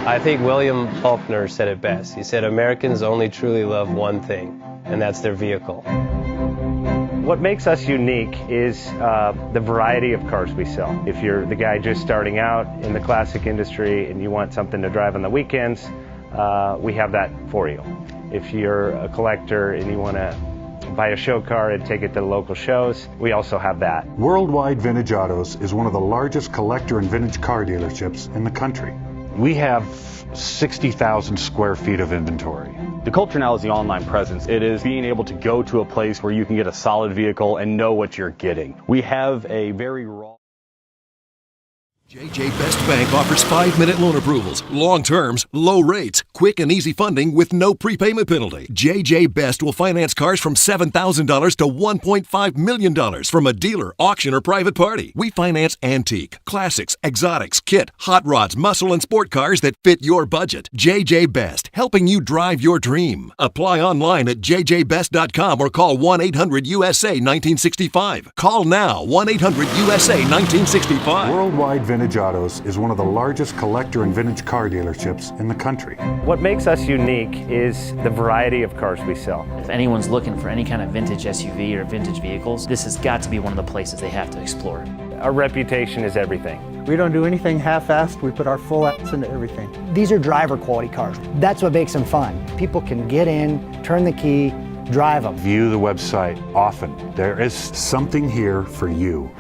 I think William Faulkner said it best. He said, Americans only truly love one thing, and that's their vehicle. What makes us unique is the variety of cars we sell. If you're the guy just starting out in the classic industry and you want something to drive on the weekends, we have that for you. If you're a collector and you want to buy a show car and take it to the local shows, we also have that. Worldwide Vintage Autos is one of the largest collector and vintage car dealerships in the country. We have 60,000 square feet of inventory. The culture now is the online presence. It is being able to go to a place where you can get a solid vehicle and know what you're getting. We have a very raw... JJ Best Bank offers 5-minute loan approvals, long terms, low rates, quick and easy funding with no prepayment penalty. JJ Best will finance cars from $7,000 to $1.5 million from a dealer, auction, or private party. We finance antique, classics, exotics, kit, hot rods, muscle, and sport cars that fit your budget. JJ Best, helping you drive your dream. Apply online at jjbest.com or call 1-800-USA-1965. Call now, 1-800-USA-1965. Worldwide Vintage Autos is one of the largest collector and vintage car dealerships in the country. What makes us unique is the variety of cars we sell. If anyone's looking for any kind of vintage SUV or vintage vehicles, this has got to be one of the places they have to explore. Our reputation is everything. We don't do anything half-assed. We put our full ass into everything. These are driver quality cars. That's what makes them fun. People can get in, turn the key, drive them. View the website often. There is something here for you.